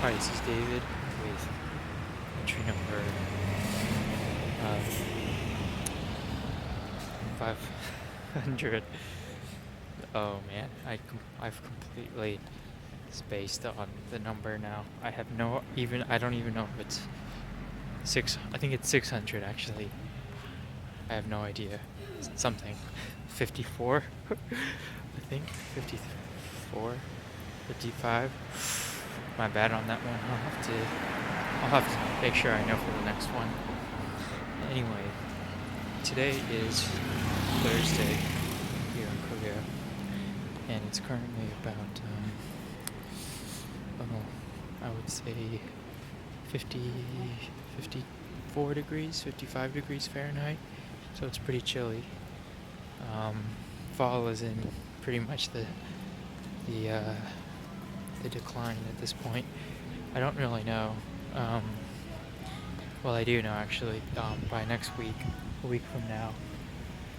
Hi, this is David with entry number 500. Oh man, I've completely spaced on the number now. I don't even know if it's I think it's 600 actually. I have no idea. Something. 54, I think. 54, 55. My bad on that one. I'll have to make sure I know for the next one. Anyway, today is Thursday here in Korea, and it's currently about, I would say 50, 54 degrees, 55 degrees Fahrenheit, so it's pretty chilly. Fall is in pretty much the decline at this point. I don't really know. Well, I do know actually. By next week, a week from now,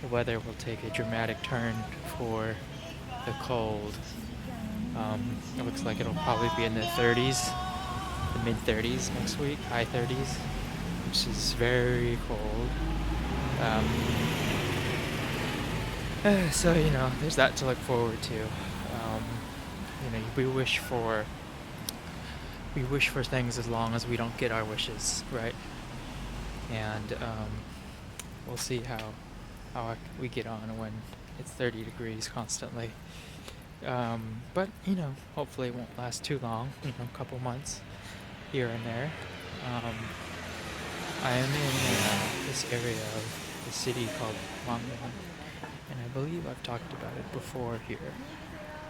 the weather will take a dramatic turn for the cold. It looks like it'll probably be in the 30s, the mid 30s next week, high 30s, which is very cold. So there's that to look forward to. We wish for things as long as we don't get our wishes, right? And we'll see how we get on when it's 30 degrees constantly. But hopefully it won't last too long. A couple months here and there. I am in this area of the city called Gwangwon, and I believe I've talked about it before here.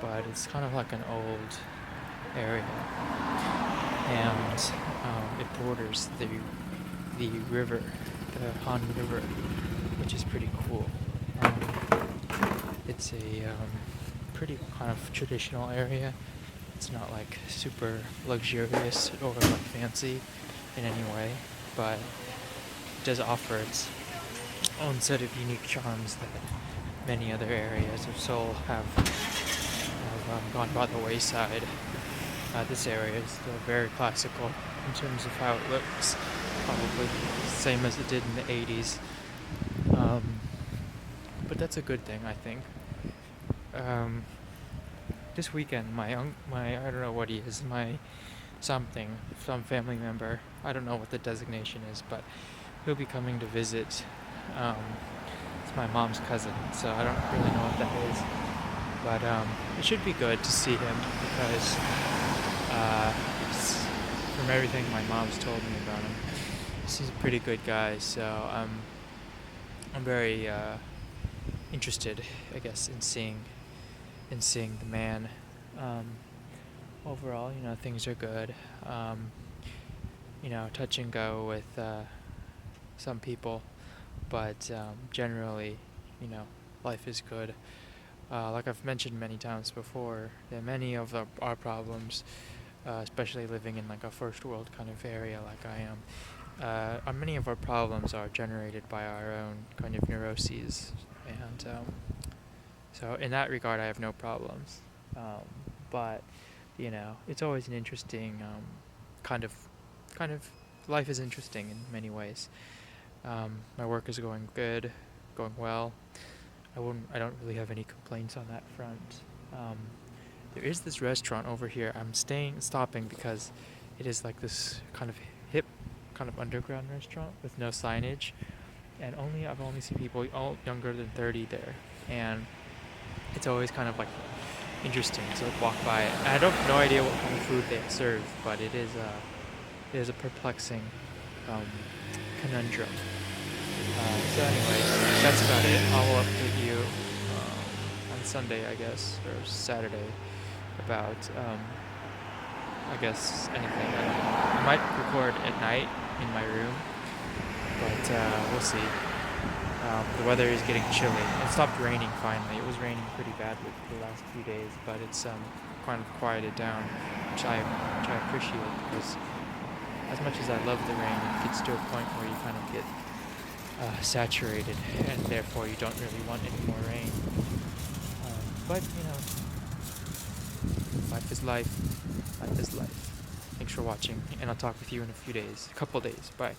But it's kind of like an old area, and it borders the river, the Han River, which is pretty cool. It's a pretty kind of traditional area. It's not like super luxurious or like fancy in any way, but it does offer its own set of unique charms that many other areas of Seoul have gone by the wayside. This area is still very classical in terms of how it looks, probably the same as it did in the 80s. But that's a good thing, I think. This weekend, my I don't know what he is, some family member, I don't know what the designation is, but he'll be coming to visit. It's my mom's cousin, so I don't really know what that is. But it should be good to see him because from everything my mom's told me about him, he's a pretty good guy. So I'm very interested, I guess, in seeing the man. Overall, things are good. Touch and go with some people, but generally, life is good. Like I've mentioned many times before, that many of our problems, especially living in like a first world kind of area like I am, many of our problems are generated by our own kind of neuroses, and so in that regard, I have no problems. But it's always an interesting kind of life is interesting in many ways. My work is going good, going well. I don't really have any complaints on that front. There is this restaurant over here. I'm stopping because it is like this kind of hip, kind of underground restaurant with no signage, and I've only seen people all younger than 30 there, and it's always kind of like interesting to walk by. I have no idea what kind of food they serve, but it is a perplexing conundrum. So anyway, that's about it. I'll update you on Sunday, I guess, or Saturday, about, I guess, anything. I don't know. I might record at night in my room, but we'll see. The weather is getting chilly. It stopped raining finally. It was raining pretty badly for the last few days, but it's kind of quieted down, which I appreciate, because as much as I love the rain, it gets to a point where you kind of get saturated, and therefore you don't really want any more rain. But life is life. Life is life. Thanks for watching, and I'll talk with you in a couple days. Bye.